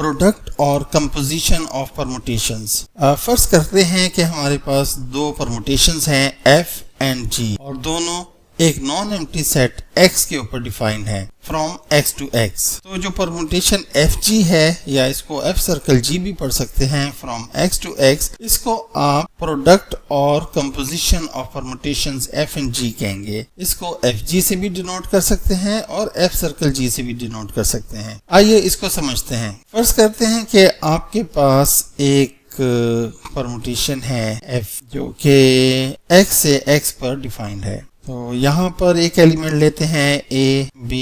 Product और composition of permutations. फर्ज करते हैं कि हमारे पास दो परमुटेशंस हैं f एंड g और दोनों एक नॉन एम्प्टी सेट x के ऊपर डिफाइंड है फ्रॉम x टू x। तो जो परमुटेशन fg है या इसको f सर्कल g भी पढ़ सकते हैं फ्रॉम x टू x, इसको आप प्रोडक्ट और composition of permutations f and g कहेंगे। इसको fg से भी डिनोट कर सकते हैं और f सर्कल g से भी डिनोट कर सकते हैं। आइए इसको समझते हैं। फर्ज करते हैं कि आपके पास एक परमुटेशन है f जो कि x से x पर डिफाइंड है। तो यहाँ पर एक एलिमेंट लेते हैं a, b,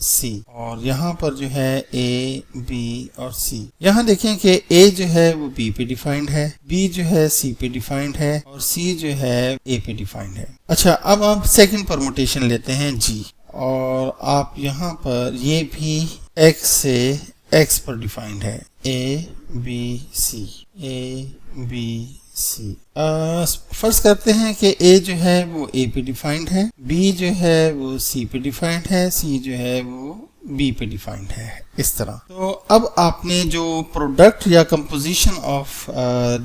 c और यहाँ पर जो है a, b और c। यहाँ देखें कि a जो है वो b पे डिफाइंड है, b जो है c पे डिफाइंड है और c जो है a पे डिफाइंड है। अच्छा, अब आप सेकंड परमुटेशन लेते हैं g और आप यहाँ पर ये भी x से x पर डिफाइंड है, a, b, c, a, b, c। फर्ज करते हैं कि a जो है वो a पे डिफाइंड है, b जो है वो c पे डिफाइंड है, c जो है वो b पे डिफाइंड है, इस तरह। तो अब आपने जो प्रोडक्ट या composition of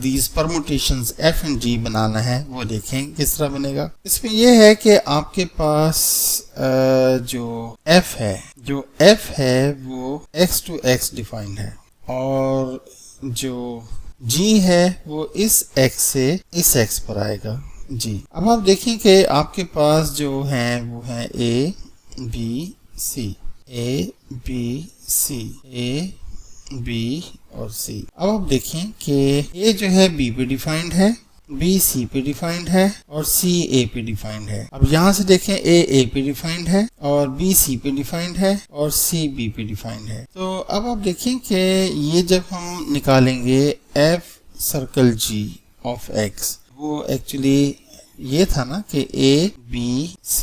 these permutations f and g बनाना है वो देखें किस तरह बनेगा। इसमें यह है कि आपके पास जो f है वो x टू x डिफाइंड है और जो g है वो इस x से इस x पर आएगा जी। अब आप देखें कि आपके पास जो है वो है a, b, c, a, b, c, a, b और c। अब आप देखें कि a जो है b पे डिफाइंड है, b c पे डिफाइंड है और c a पे डिफाइंड है। अब यहाँ से देखें a पे डिफाइंड है और b c पे डिफाइंड है और c b पे डिफाइंड है। तो अब आप देखें कि ये जब हम निकालेंगे f circle g of x, वो एक्चुअली ये था ना कि a b c,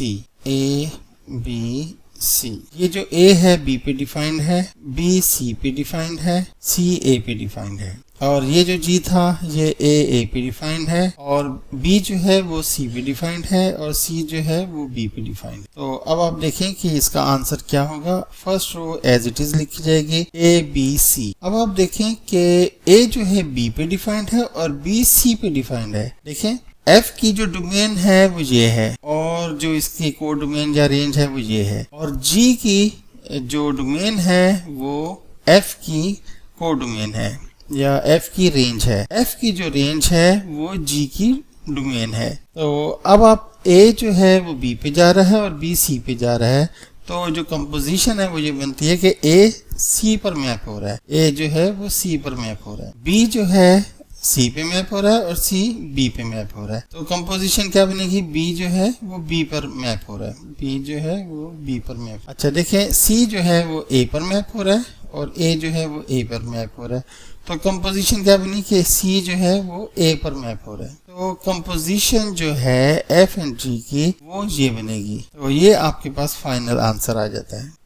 ये जो a है b पे डिफाइंड है, b c पे डिफाइंड है, c a पे डिफाइंड है और ये जो g था ये a पे डिफाइंड है और b जो है वो c पे डिफाइंड है और c जो है वो b पे डिफाइंड है। तो अब आप देखें कि इसका आंसर क्या होगा। First row as it is लिखी जाएगी a b c। अब आप देखें कि a जो है b पे डिफाइंड है और b c पे डिफाइंड है। देखें f की जो डोमेन है वो ये है और जो इसकी कोड डोमेन या रेंज है वो ये है और g की जो डोमेन है वो f की कोड डोमेन है या f की रेंज है। f की जो रेंज है वो g की डोमेन है। तो अब आप a जो है वो b पे जा रहा है और b c पे जा रहा है, तो जो कंपोजिशन है वो ये बनती है कि a c पर मैप हो रहा है, a जो है वो c पर मैप हो रहा है, b जो है C पे मैप हो रहा है और C B पे मैप हो रहा है। तो कंपोजिशन क्या बनेगी, B जो है वो B पर मैप हो रहा है, B जो है वो B पर मैप। अच्छा देखें C जो है वो A पर मैप हो रहा है और A जो है वो A पर मैप हो रहा है। तो कंपोजिशन क्या बनी कि C जो है वो A पर मैप हो रहा है। तो कंपोजिशन जो है F एंड G की वो ये बनेगी। तो ये आपके पास फाइनल आंसर आ जाता है।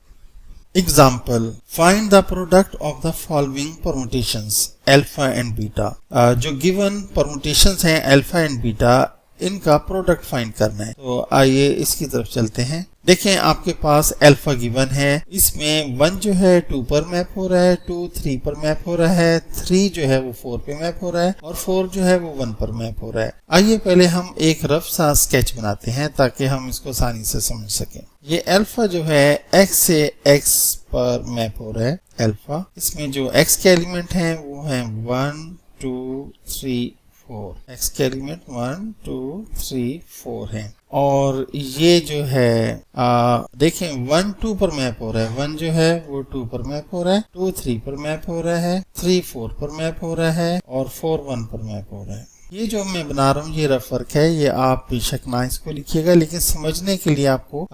Example, find the product of the following permutations alpha and beta। जो given permutations हैं alpha and beta, इनका प्रोडक्ट फाइंड करना है। तो आइए इसकी तरफ चलते हैं। देखें आपके पास अल्फा गिवन है, इसमें 1 जो है 2 पर मैप हो रहा है, 2 3 पर मैप हो रहा है, 3 जो है वो 4 पे मैप हो रहा है और 4 जो है वो 1 पर मैप हो रहा है। आइए पहले हम एक रफ सा स्केच बनाते हैं ताकि हम इसको आसानी से समझ सकें। ये अल्फा जो है x से x पर मैप हो रहा है अल्फा। इसमें जो x के एलिमेंट हैं वो हैं 1 2 3 4। x के एलिमेंट 1 2 3 4 हैं और ये जो है देखें 1 2 पर मैप हो रहा है, 1 जो है वो 2 पर मैप हो रहा है, 2 3 पर मैप हो रहा है, 3 4 पर मैप हो रहा है और 4 1 पर मैप हो रहा है। ये जो मैं बना रहा हूँ ये रफ वर्क है, ये आप बेशक ना इसको लिखिएगा, लेकिन समझने के लिए आपको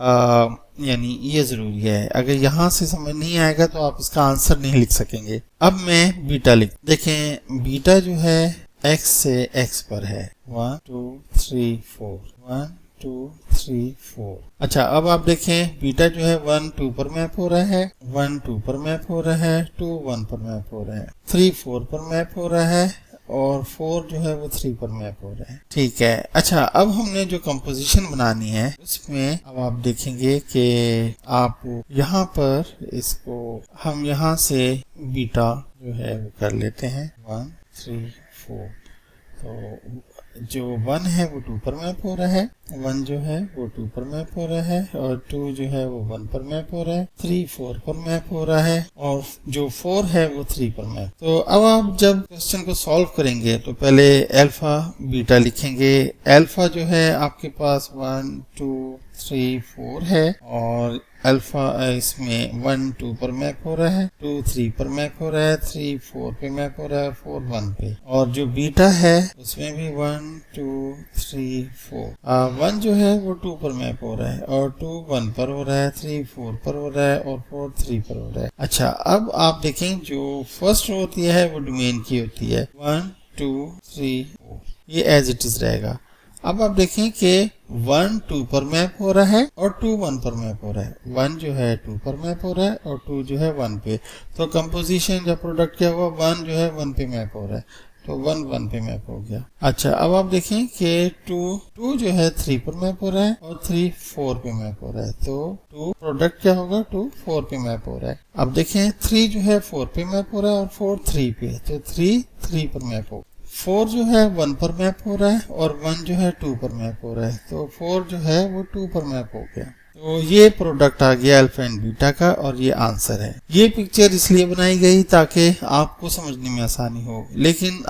यानी ये जरूरी है। अगर यहाँ से समझ नहीं आएगा तो आप इसका आंसर नहीं लिख सकेंगे। अब मैं बीटा लिख, देखें बीटा जो है x से x पर है 1 2 3 4 1 2 3 4। अच्छा अब आप देखें बीटा जो है 1 2 पर मैप हो रहा है, 1 2 पर मैप हो रहा है, 2 1 पर मैप हो रहा है, 3 4 पर मैप हो रहा है और 4 जो है वो 3 पर मैप हो रहा है। ठीक है। अच्छा अब हमने जो कंपोजिशन बनानी है उसमें अब आप देखेंगे कि आप यहाँ पर इसको हम यहाँ से बीटा जो है वो कर लेते हैं 1 3 4। तो जो 1 है वो 2 पर मैप हो रहा है, 1 जो है वो 2 पर मैप हो रहा है, और 2 जो है वो 1 पर मैप हो रहा है, 3 4 पर मैप हो रहा है, और जो 4 है वो 3 पर मैप। तो अब आप जब क्वेश्चन को सॉल्व करेंगे तो पहले अल्फा बीटा लिखेंगे। अल्फा जो है आपके पास 1 2 3 4 है, और अल्फा इसमें 1 2 पर मैप हो रहा है, 2 3 पर मैप हो रहा है, 3 4 पे मैप हो रहा है, 4 1 पे। और जो बीटा है उसमें भी 1 2 3 4। 1 जो है वो 2 पर मैप हो रहा है, और 2 1 पर हो रहा है, 3 4 पर हो रहा है, और 4 3 पर हो रहा है। अच्छा, अब आप देखें जो फर्स्ट रो होती है वो डोमेन की होती है 1 2 3 4, ये एज इट इज रहेगा। अब आप देखें कि 1 2 पर मैप हो रहा है और 2 1 पर मैप हो रहा है। 1 जो है 2 पर मैप हो रहा है और 2 जो है 1 पे। तो कंपोजिशन या प्रोडक्ट क्या हुआ, 1 जो है 1 पे मैप हो रहा है, तो 1 1 पे मैप हो गया। अच्छा, अब आप देखें कि 2 जो है 3 पर मैप हो रहा है और 3 4 पे मैप हो रहा है, तो 2 प्रोडक्ट क्या होगा, 2 4 पे मैप हो रहा है। अब देखें 3 जो है 4 पे मैप हो रहा है और 4 3 पे, तो 3 3 पर मैप हो। 4 जो है 1 पर मैप हो रहा है और 1 जो है 2 पर मैप हो रहा है, तो 4 जो है वो 2 पर मैप हो गया। तो ये प्रोडक्ट आ गया अल्फा एंड बीटा का, और ये आंसर है। ये पिक्चर इसलिए बनाई गई ताकि आपको समझने में आसानी हो, लेकिन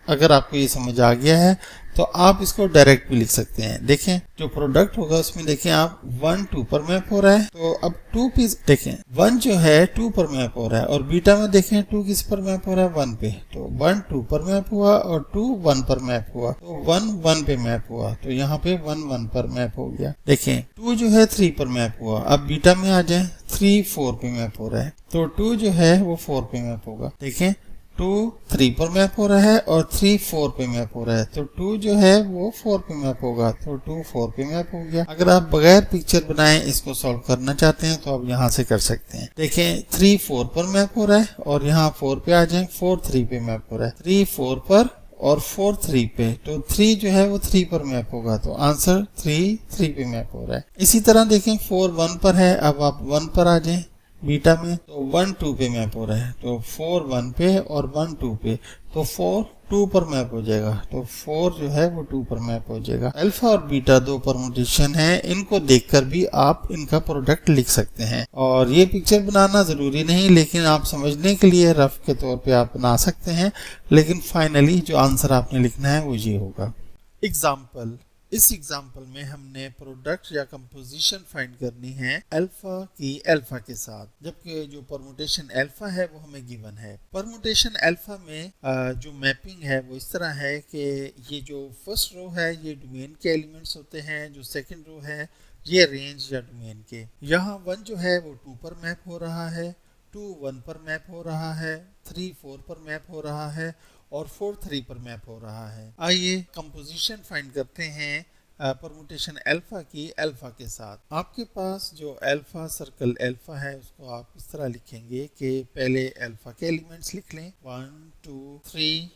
अगर आपको ये समझ आ गया है तो आप इसको डायरेक्ट भी लिख सकते हैं। देखें जो प्रोडक्ट होगा उसमें देखें आप 1 2 पर मैप हो रहा है, तो अब 2 पे देखें 1 जो है 2 पर मैप हो रहा है, और बीटा में देखें 2 किस पर मैप हो रहा है, 1 पे। तो 1 2 पर मैप हुआ और 2 1 पर मैप हुआ, तो 1 1 पे मैप हुआ, तो यहाँ पे 1 1 पर मैप हो गया। देखें 2 जो है 3 पर मैप हुआ। अब बीटा में आ जाए, 3 4 पे मैप हो रहा है, तो 2 जो है वो 4 पे मैप होगा। देखें 2 3 पर मैप हो रहा है और 3 4 पे मैप हो रहा है, तो 2 जो है वो 4 पे मैप होगा, तो 2 4 पे मैप हो गया। अगर आप बगैर पिक्चर बनाए इसको सॉल्व करना चाहते हैं तो आप यहाँ से कर सकते हैं। देखें 3 4 पर मैप हो रहा है, और यहाँ 4 पे आ जाए, 4 3 पे मैप हो रहा है, 3 4 पर और 4 3 पे, तो 3 जो है वो 3 पर मैप होगा, तो आंसर 3 3 पे मैप हो रहा है। इसी तरह देखें 4 1 पर है, अब आप 1 पर आ जाए बीटा में, तो 1 2 पे मैप हो रहा है, तो 4 1 पे और 1 2 पे, तो 4 2 पर मैप हो जाएगा, तो 4 जो है वो 2 पर मैप हो जाएगा। अल्फा और बीटा दो परमुटेशन है, इनको देखकर भी आप इनका प्रोडक्ट लिख सकते हैं। और ये पिक्चर बनाना जरूरी नहीं, लेकिन आप समझने के लिए रफ के तौर पे आप बना सकते हैं, लेकिन फाइनली जो आंसर आपने लिखना है वो ये होगा। एग्जाम्पल, इस एग्जाम्पल में हमने प्रोडक्ट या कंपोजिशन फाइंड करनी है अल्फा की अल्फा के साथ, जबकि जो परमुटेशन अल्फा है वो हमें गिवन है। परमुटेशन अल्फा में जो मैपिंग है वो इस तरह है कि ये जो फर्स्ट रो है ये डोमेन के एलिमेंट्स होते हैं, जो सेकंड रो है ये रेंज या डोमेन के। यहाँ 1 जो है वो 2 पर मैप हो रहा है, 2 1 पर मैप हो रहा है, 3 4 पर मैप हो रहा है, और 4 3 पर मैप हो रहा है। आइए कंपोजिशन फाइंड करते हैं परमुटेशन अल्फा की अल्फा के साथ। आपके पास जो अल्फा सर्कल अल्फा है उसको आप इस तरह लिखेंगे कि पहले अल्फा के एलिमेंट्स लिख लें 1 2 3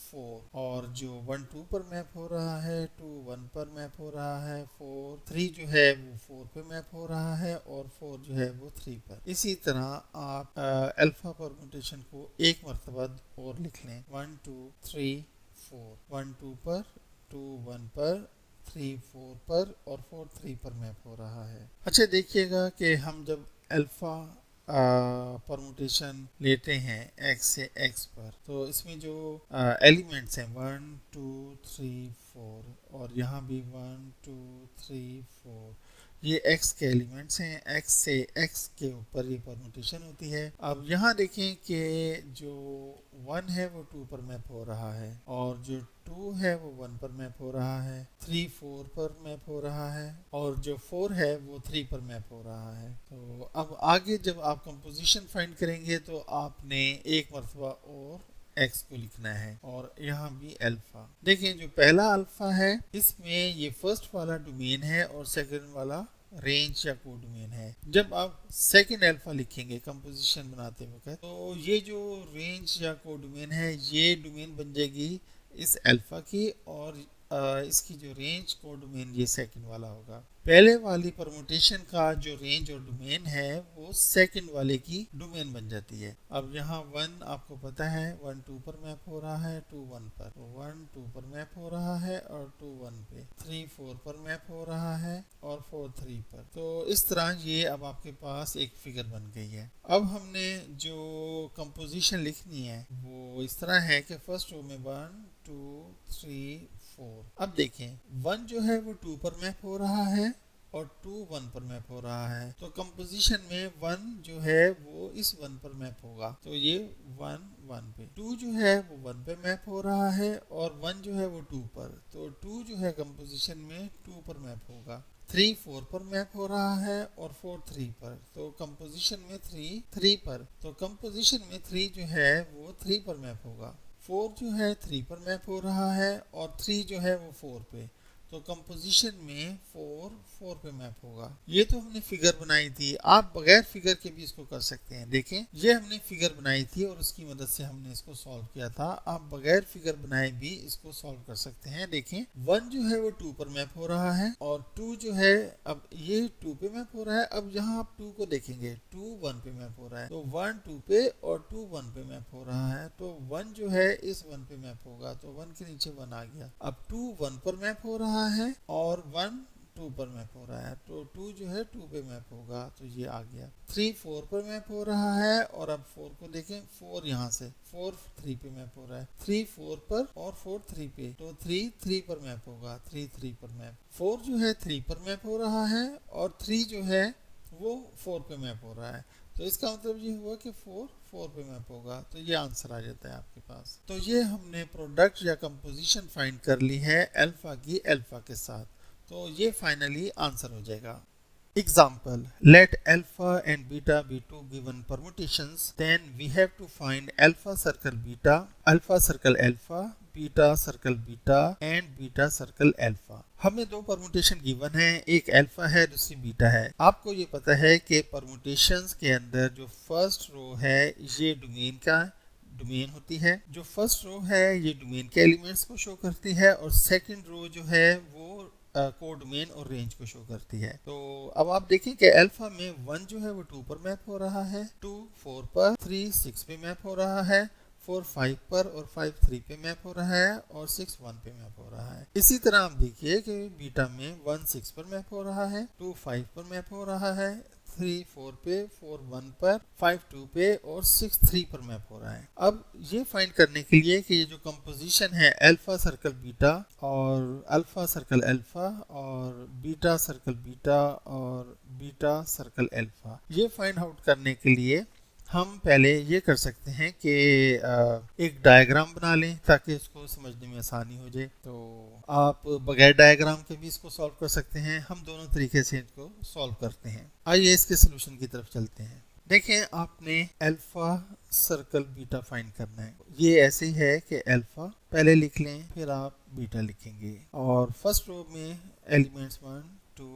4, और जो 1 2 पर मैप हो रहा है, 2 1 पर मैप हो रहा है, 4 3 जो है वो 4 पे मैप हो रहा है, और 4 जो है वो 3 पर। इसी तरह आप अल्फा परमुटेशन को एक मरतबा और लिख लें 1 2 3 4, 1 2 पर, 2 1 पर, 3 4 पर, और 4 3 पर मैप हो रहा है। अच्छा देखिएगा कि हम जब अल्फा परमुटेशन लेते हैं x से x पर, तो इसमें जो एलिमेंट्स हैं 1 2 3 4, और यहाँ भी 1 2 3 4, ये x के एलिमेंट्स हैं। x से x के ऊपर ये परमुटेशन होती है। अब यहाँ देखें कि जो 1 है वो 2 पर मैप हो रहा है, और जो 2 है वो 1 पर मैप हो रहा है, 3 4 पर मैप हो रहा है, और जो 4 है वो 3 पर मैप हो रहा है। तो अब आगे जब आप कंपोजिशन फाइंड करेंगे तो आपने एक मरतबा और x को लिखना है, और यहाँ भी अल्फा। देखें जो पहला अल्फा है इसमें ये फर्स्ट वाला डोमेन है और सेकंड वाला रेंज या कोड डोमेन है। जब आप सेकंड अल्फा लिखेंगे कंपोजिशन बनाते वक्त, तो ये जो रेंज या कोड डोमेन है ये डोमेन बन जाएगी इस अल्फा की, और इसकी जो रेंज को डोमेन ये सेकंड वाला होगा। पहले वाली परमुटेशन का जो रेंज और डोमेन है वो सेकंड वाले की डोमेन बन जाती है। अब यहाँ 1 आपको पता है 1 2 पर मैप हो रहा है, 2 1 पर, 1 2 पर मैप हो रहा है और 2 1 पे, 3 4 पर मैप हो रहा है और 4 3 पर। तो इस तरह ये अब आपके पास एक फिगर बन गई है। अब हमने जो कंपोजिशन लिखनी है वो इस तरह है कि फर्स्ट रो में 1 2 3 4। अब देखें 1 जो है वो 2 पर मैप हो रहा है और 2 1 पर मैप हो रहा है। तो कंपोजिशन में 1 जो है वो इस 1 पर मैप होगा, तो ये 1 1 पे। 2 जो है वो 1 पे मैप हो रहा है और 1 जो है वो 2 पर, तो 2 जो है कंपोजिशन में 2 पर मैप होगा। 3 4 पर मैप हो रहा है और 4 3 पर, तो कंपोजिशन में 3 3 पर, तो कंपोजिशन में 3 जो है वो 3 पर मैप होगा। 4 जो है 3 पर मैप हो रहा है और 3 जो है वो 4 पे, तो कंपोजिशन में 4 4 पे मैप होगा। ये तो हमने फिगर बनाई थी, आप बगैर फिगर के भी इसको कर सकते हैं। देखें ये हमने फिगर बनाई थी और उसकी मदद से हमने इसको सॉल्व किया था। आप बगैर फिगर बनाए भी इसको सॉल्व कर सकते हैं। देखें 1 जो है वो 2 पर मैप हो रहा है और 2 जो है अब ये 2 पे मैप हो रहा है। अब यहाँ आप 2 को देखेंगे, 2 1 पे मैप हो रहा है, तो 1 2 पे और 2 1 पे मैप हो रहा है, तो 1 जो है इस 1 पे मैप होगा, तो 1 के नीचे 1 आ गया। अब 2 1 पर मैप हो रहा है और 1 2 पर मैप हो रहा है, तो 2 जो है 2 पे मैप होगा, तो ये आ गया। 3 4 पर मैप हो रहा है और अब 4 को देखें, 4 यहाँ से 4 3 पे मैप हो रहा है, 3 4 पर और 4 3 पे, तो 3 3 पर मैप होगा, 3 3 पर मैप। 4 जो है 3 पर मैप हो रहा है और 3 जो है वो 4 पे मैप हो रहा है, तो इसका मतलब ये हुआ कि 4 4 पे मैप होगा, तो ये आंसर आ जाता है आपके पास। तो ये हमने प्रोडक्ट या कंपोजिशन फाइंड कर ली है अल्फा की अल्फा के साथ, तो ये फाइनली आंसर हो जाएगा। Example, let alpha and beta be two given permutations, then we have to find alpha circle alpha, beta circle beta and beta circle alpha। हमें दो परमुटेशन गिवन है, एक अल्फा है दूसरी बीटा है। आपको ये पता है कि परमुटेशंस के अंदर जो फर्स्ट रो है ये डोमेन का डोमेन होती है, जो फर्स्ट रो है ये डोमेन के एलिमेंट्स को शो करती है और सेकंड रो जो है वो कोडोमेन और रेंज को शो करती है। तो अब आप देखिए कि अल्फा में 1 जो है वो 2 पर मैप हो रहा है, 2 4 पर, 3 6 पे मैप हो रहा है, 4 5 पर और 5 3 पे मैप हो रहा है और 6 1 पे मैप हो रहा है। इसी तरह आप देखिए कि बीटा में 1 6 पर मैप हो रहा है, 2 5 पर मैप हो रहा है, 3 4 पे, 4 1 पर, 5 2 पे और 6 3 पर मैप हो रहा है। अब ये फाइंड करने के लिए कि ये जो कंपोजिशन है अल्फा सर्कल बीटा और अल्फा सर्कल अल्फा और बीटा सर्कल बीटा और बीटा सर्कल अल्फा, ये फाइंड आउट करने के लिए हम पहले ये कर सकते हैं कि एक डायग्राम बना लें ताकि इसको समझने में आसानी हो जाए। तो आप बगैर डायग्राम के भी इसको सॉल्व कर सकते हैं, हम दोनों तरीके से इसको सॉल्व करते हैं। आइए इसके सोल्यूशन की तरफ चलते हैं। देखें आपने अल्फा सर्कल बीटा फाइंड करना है। ये ऐसे ही है कि अल्फा पहले लिख लें फिर आप बीटा लिखेंगे और फर्स्ट रो में एलिमेंट्स 1 2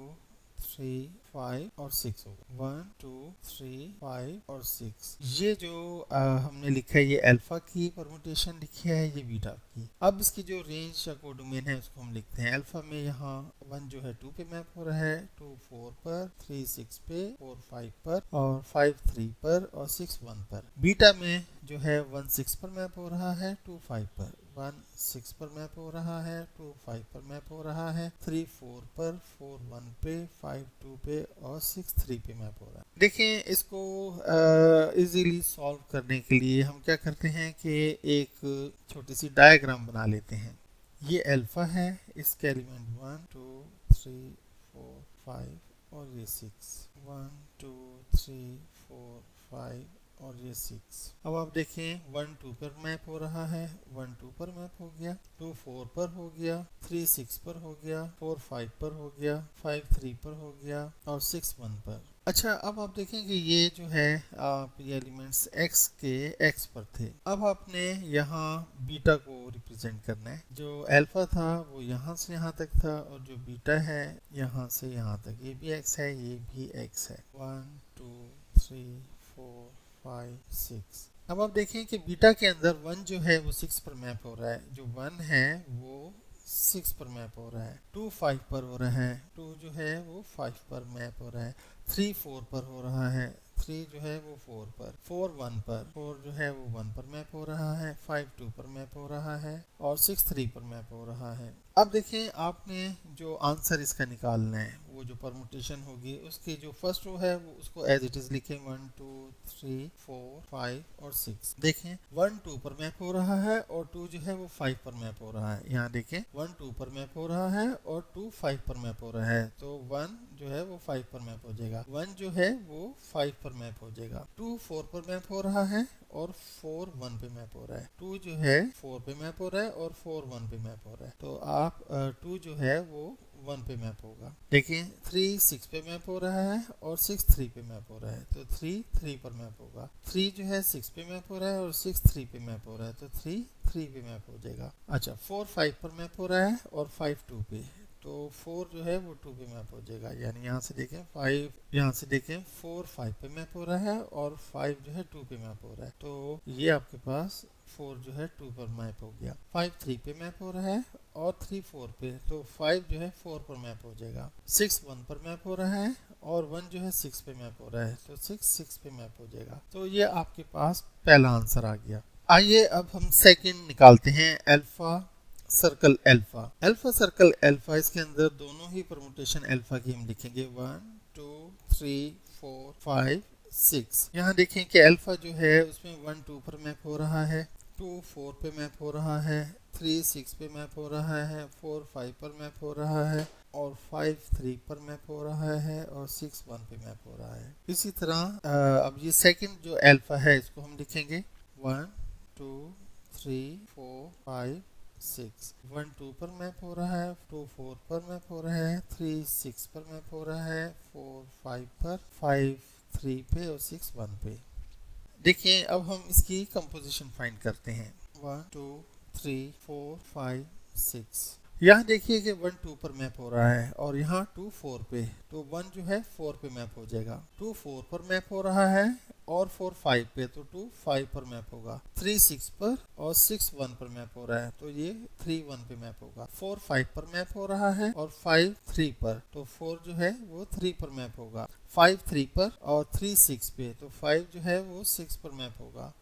3 5 और 6 होगा, 1 2 3 5 और 6। ये जो हमने लिखा है ये अल्फा की परमुटेशन लिखी है, ये बीटा की। अब इसकी जो रेंज या कोडोमेन है उसको हम लिखते हैं। अल्फा में यहाँ 1 जो है 2 पे मैप हो रहा है, 2 4 पर, 3 6 पे, 4 5 पर और 5 3 पर और 6 1 पर। बीटा में जो है 1 6 पर मैप हो रहा है, 2 5 पर, 1 6 पर मैप हो रहा है, 2 5 पर मैप हो रहा है, 3 4 पर, 4 1 पे, 5 2 पे और 6 3 पे मैप हो रहा है। देखें इसको इजीली सॉल्व करने के लिए हम क्या करते हैं कि एक छोटी सी डायग्राम बना लेते हैं। ये अल्फा है, इसके एलिमेंट 1 2 3 4 5 और ये 6, 1 2 3 4 5 और ये 6। अब आप देखें 1 2 पर मैप हो रहा है, 1 2 पर मैप हो गया, 2 4 पर हो गया, 3 6 पर हो गया, 4 5 पर हो गया, 5 3 पर हो गया और 6 1 पर। अच्छा अब आप देखें कि ये जो है आप ये एलिमेंट्स x के x पर थे। अब आपने यहाँ बीटा को रिप्रेजेंट करना है। जो अल्फा था वो यहाँ से यहाँ तक था और जो बीटा है यहाँ से यहाँ तक, ये भी x है ये भी x है। 1 2 3 4 5 6। अब आप देखें कि बीटा के अंदर 1 जो है वो 6 पर मैप हो रहा है, जो 1 है वो 6 पर मैप हो रहा है, 2 5 पर हो रहा है, 2 जो है वो 5 पर मैप हो रहा है, 3 4 पर हो रहा है, 3 जो है वो 4 पर, 4 1 पर, 4 जो है वो 1 पर मैप हो रहा है, 5 2 पर मैप हो रहा है और 6 3 पर मैप हो रहा है। अब देखें आपने जो आंसर इसका निकालना है, वो जो परमुटेशन होगी उसकी जो फर्स्ट रो है वो उसको एज इट इज लिखें 1 2 3 4 5 और 6। देखें 1 2 पर मैप हो रहा है और 2 जो है वो 5 पर मैप हो रहा है। यहाँ देखें 1 2 पर मैप हो रहा है और 2 5 पर मैप हो रहा है, तो 1 जो है वो 5 पर मैप हो जाएगा, 1 जो है वो 5 पर मैप हो जाएगा, 2 4 पर मैप हो रहा है और 4 1 पे मैप हो रहा है, 2 जो है 4 पे मैप हो रहा है और 4 1 पे मैप हो रहा है, तो आप 2 जो है वो 1 पे मैप होगा। देखिए 3 6 पे मैप हो रहा है और 6 3 पे मैप हो रहा है, तो 3 3 पर मैप होगा, 3 जो है 6 पे मैप हो रहा है और 6 3 पे मैप हो रहा है, तो 3 3 पे मैप हो जाएगा। अच्छा 4 5 पर मैप हो रहा है और 5 2 पे, तो 4 जो है वो 2 पे मैप हो जाएगा, यानी यहाँ से देखें 5, यहाँ से देखें 4 5 पे मैप हो रहा है और 5 जो है 2 पे मैप हो रहा है, तो ये आपके पास 4 जो है 2 पर मैप हो गया, 5 3 पे मैप हो रहा है और 3 4 पे, तो 5 जो है 4 पर मैप हो जाएगा, 6 1 पर मैप हो रहा है और 1 जो है 6 पे मैप हो रहा है, तो 6 6 पे मैप हो जाएगा। तो ये आपके पास पहला आंसर आ गया। आइए अब हम सेकंड निकालते हैं, alpha circle alpha. Alpha circle alpha, इसके अंदर दोनों ही परमुटेशन अल्फा की हम लिखेंगे 1 2 3 4 5 6। यहाँ देखें कि अल्फा जो है उसमें 1 2 पर मैप हो रहा है, 2 4 पे मैप हो रहा है, 3 6 पे मैप हो रहा है, 4 5 पर मैप हो रहा है और 5 3 पर मैप हो रहा है और 6 1 पे मैप हो रहा है। इसी तरह अब ये सेकंड जो अल्फा है इसको हम लिखेंगे 1 2 3 4 5 6। 1 2 पर मैप हो रहा है, 2 4 पर मैप हो रहा है, 3 6 पर मैप हो रहा है, 4 5 पर, 5 3 पे और 6 1 पे। देखिए अब हम इसकी कंपोजिशन फाइंड करते हैं, 1 2 3 4 5 6। यहाँ देखिए कि 1 2 पर मैप हो रहा है और यहाँ 2 4 पे, तो 1 जो है 4 पे मैप हो जाएगा, 2 4 पर मैप हो रहा है और 4 5 पे, तो 2 5 पर मैप होगा, 3 6 पर और 6 1 पर मैप हो रहा है, तो ये 3 1 पे मैप होगा, 4 5 पर मैप हो रहा है और 5 3 पर, तो 4 जो है वो 3 पर मैप होगा, 5 3 पर और 3 6 पे, तो 5 जो है वो 6 पर मैप होगा।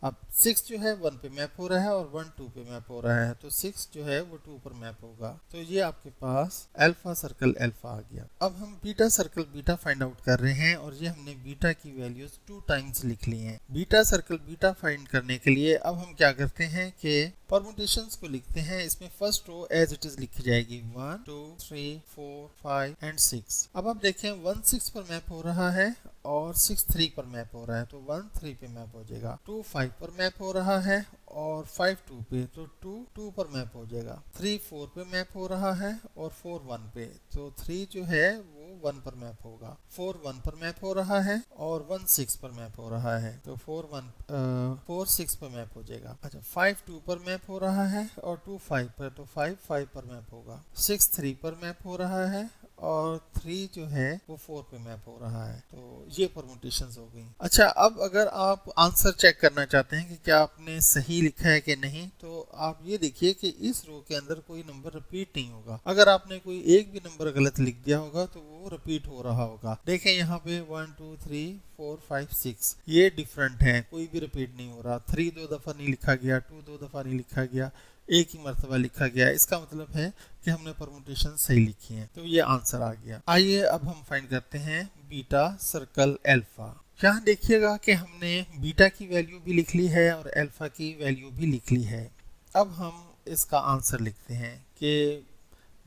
अब 6 जो है 1 पे मैप हो रहा है और 1 2 पे मैप हो रहा है, तो 6 जो है वो 2 पर मैप होगा, तो ये आपके पास अल्फा सर्कल अल्फा आ गया। अब हम beta circle beta find out कर रहे हैं और ये हमने बीटा की वैल्यूज 2 टाइम्स लिख ली हैं। बीटा सर्कल बीटा फाइंड करने के लिए अब हम क्या करते हैं कि परमुटेशंस को लिखते हैं। इसमें first row as it is लिखी जाएगी 1 2 3 4 5 एंड 6। अब आप देखें 1 6 पर मैप हो रहा है और 6 3 पर मैप हो रहा है, तो 1 3 पे मैप हो जाएगा, 2 5 पर मैप हो रहा है और 5 2 पे, तो 2 2 पर मैप हो जाएगा, 3 4 पे मैप हो रहा है और 4 1 पे, तो 3 जो है वो 1 पर मैप होगा, 4 1 पर मैप हो रहा है और 1 6 पर मैप हो रहा है, तो 4 6 पर मैप हो जाएगा। अच्छा 5 2 पर मैप हो रहा है और 2 5 पर, तो 5 5 पर मैप होगा, 6 3 पर मैप हो रहा है और 3 जो है वो 4 पे मैप हो रहा है, तो ये परमुटेशंस हो गई। अच्छा अब अगर आप आंसर चेक करना चाहते हैं कि क्या आपने सही लिखा है कि नहीं, तो आप ये देखिए कि इस रो के अंदर कोई नंबर रिपीट नहीं होगा। अगर आपने कोई एक भी नंबर गलत लिख दिया होगा तो वो रिपीट हो रहा होगा। देखें यहाँ पे 1 2 3 4 5 6 ये डिफरेंट है, कोई भी रिपीट नहीं हो रहा, 3 2 दफा नहीं लिखा गया, 2 2 दफा नहीं लिखा गया, एक ही मर्तबा लिखा गया, इसका मतलब है कि हमने परमुटेशन सही लिखी है, तो ये आंसर आ गया। आइए अब हम फाइंड करते हैं बीटा सर्कल अल्फा। यहाँ देखिएगा कि हमने बीटा की वैल्यू भी लिख ली है और अल्फा की वैल्यू भी लिख ली है। अब हम इसका आंसर लिखते हैं कि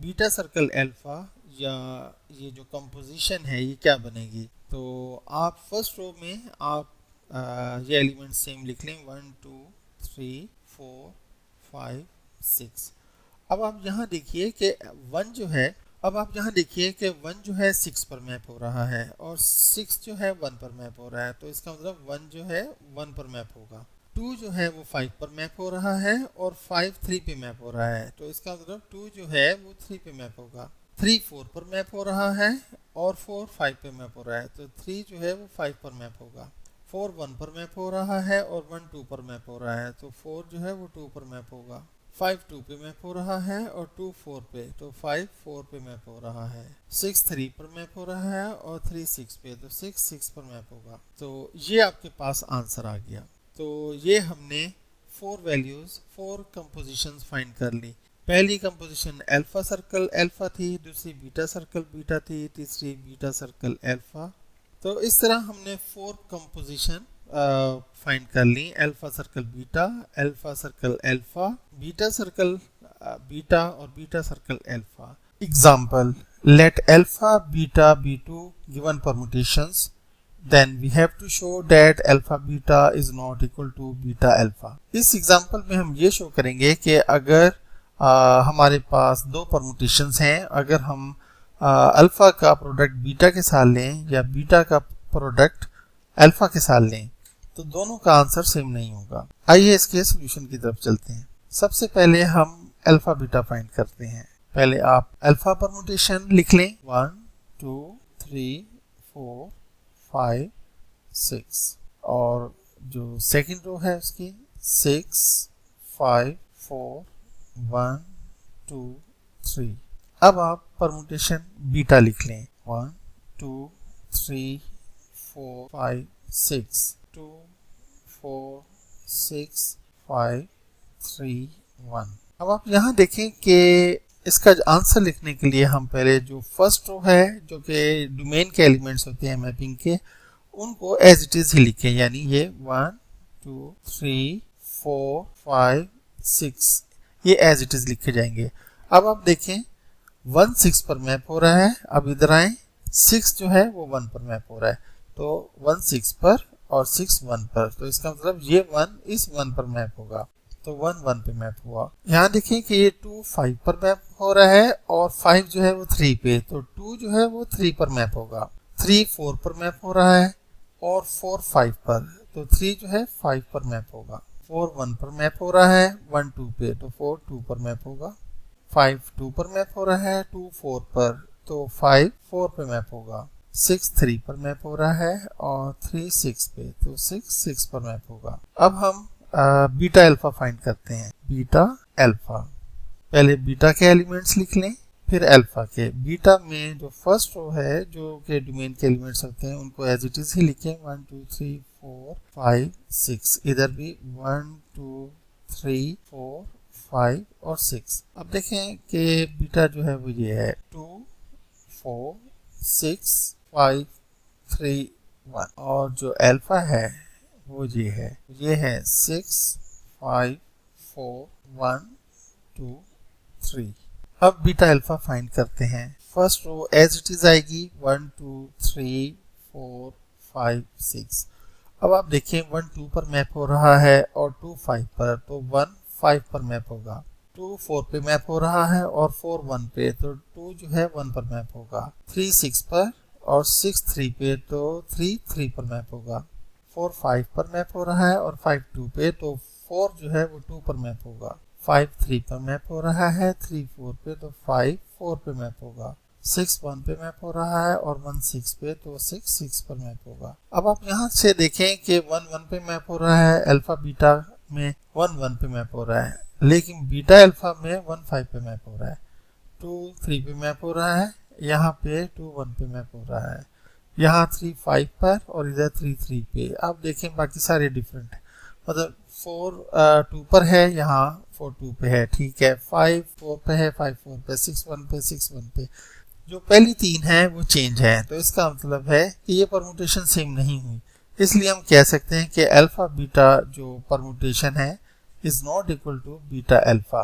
बीटा सर्कल अल्फा या ये जो कंपोजिशन है ये क्या बनेगी। तो आप फर्स्ट रो में आप ये एलिमेंट सेम लिख लें 1 2 3 4 5 6। अब आप यहाँ देखिए कि 1 जो है, अब आप यहाँ देखिए कि 1 जो है 6 पर मैप हो रहा है और 6 जो है 1 पर मैप हो रहा है, तो इसका मतलब 1 जो है 1 पर मैप होगा, 2 जो है वो 5 पर मैप हो रहा है और 5 3 पे मैप हो रहा है, तो इसका मतलब 2 जो है वो 3 पे मैप होगा, 3 4 पर मैप हो रहा है और 4 5 पे मैप हो रहा है, तो 3 जो है वो 5 पर मैप होगा, 4 1 पर मैप हो रहा है और 1 2 पर मैप हो रहा है, तो 4 जो है वो 2 पर मैप होगा, 5 2 पे मैप हो रहा है और 2 4 पे, तो 5 4 पे मैप हो रहा है। 6 3 पर मैप हो रहा है और 3 6 पे, तो 6 6 पर मैप होगा। तो ये आपके पास आंसर आ गया। तो ये हमने 4 वैल्यूज 4 कंपोजिशंस फाइंड कर ली। पहली कंपोजिशन अल्फा सर्कल अल्फा थी, दूसरी बीटा सर्कल बीटा थी, तीसरी बीटा सर्कल अल्फा। तो इस तरह हमने 4 कंपोजिशन फाइंड कर ली। Alpha circle beta, alpha circle alpha, beta circle beta और beta circle alpha. Example, let alpha beta be two given permutations, then we have to show that alpha beta is not equal to beta alpha। इस example में हम ये show करेंगे कि अगर हमारे पास दो परमुटेशंस हैं, अगर हम अल्फा का प्रोडक्ट बीटा के साथ लें या बीटा का प्रोडक्ट अल्फा के साथ लें, तो दोनों का आंसर सेम नहीं होगा। आइए इसके सॉल्यूशन की तरफ चलते हैं। सबसे पहले हम अल्फा बीटा फाइंड करते हैं। पहले आप अल्फा परमुटेशन लिख लें, 1 2 3 4 5 6, और जो सेकंड रो है उसकी 6 5 4 1 2 3। अब आप परमुटेशन बीटा लिख लें, 1 2 3 4 5 6 2 4 6 5 3 1। अब आप यहाँ देखें कि इसका आंसर लिखने के लिए हम पहले जो फर्स्ट रो है, जो कि डोमेन के एलिमेंट्स होते हैं मैपिंग के, उनको एज इट इज ही लिखें, यानी ये 1 2 3 4 5 6 ये एज इट इज लिखे जाएंगे। अब आप देखें 1 6 पर मैप हो रहा है। अब इधर आए, 6 जो है वो 1 पर मैप हो रहा है, तो 1 6 पर और 6 1 पर, तो इसका मतलब ये 1 इस 1 पर मैप होगा, तो 1 1 पे मैप हुआ। यहाँ देखें कि ये 2 5 पर मैप हो रहा है और 5 जो है वो 3 पे, तो 2 जो है वो 3 पर मैप होगा। 3 4 पर मैप हो रहा है और 4 5 पर, तो 3 जो है 5 पर मैप होगा। 4 1 पर मैप हो रहा है, 1 2 पे, तो 4 2 पर मैप होगा। 5 2 पर मैप हो रहा है, 2 4 पर, तो 5 4 पे मैप होगा। 6 3 पर मैप हो रहा है और 3 6 पे, तो 6 6 पर मैप होगा। अब हम बीटा अल्फा फाइंड करते हैं। बीटा अल्फा, पहले बीटा के एलिमेंट्स लिख लें, फिर अल्फा के। बीटा में जो फर्स्ट रो है, जो के डोमेन के एलिमेंट्स होते हैं, उनको एज इट इज ही लिखें, 1 2 3 4 5 6। इधर भी 1 2 3 4 5 और 6। अब देखें कि बीटा जो है वो ये है 2 4 6 5 3 1, और जो अल्फा है वो ये है 6 5 4 1 2 3। अब बीटा अल्फा फाइंड करते हैं। First row as it is आएगी, 1 2 3 4 5 6। अब आप देखें 1 2 पर मैप हो रहा है और 2 5 पर, तो 1 5 पर मैप होगा। 2 4 पे मैप हो रहा है और 4 1 पे, तो 2 जो है 1 पर मैप होगा। 3 6 पर और 6 3 पे, तो 3 3 पर मैप होगा। 4 5 पर मैप हो रहा है और 5 2 पे, तो 4 जो है वो 2 पर मैप होगा। 5 3 पर मैप हो रहा है, 3 4 पे, तो 5 4 पे मैप होगा। 6 1 पे मैप हो रहा है और 1 6 पे, तो 6 6 पर मैप होगा। अब आप यहाँ से देखें कि 1 1 पे मैप हो रहा है, अल्फा बीटा में 1 1 पे मैप हो रहा है, लेकिन बीटा अल्फा में 1 5 पे मैप हो रहा है। 2 3 पे मैप हो रहा है, यहाँ पे 2 1 पे मैप हो रहा है, यहाँ 3 5 पर और इधर 3 3 पे। आप देखें बाकी सारे डिफरेंट है, मतलब 4 2 पर है, यहाँ 4 2 पे है, ठीक है। 5 4 पे है, 5 4 पे, 6 1 पे, 6 1 पे। जो पहली 3 है वो चेंज है, तो इसका मतलब है कि ये परमुटेशन सेम नहीं हुई। इसलिए हम कह सकते हैं कि अल्फा बीटा जो परमुटेशन है is not equal to beta alpha.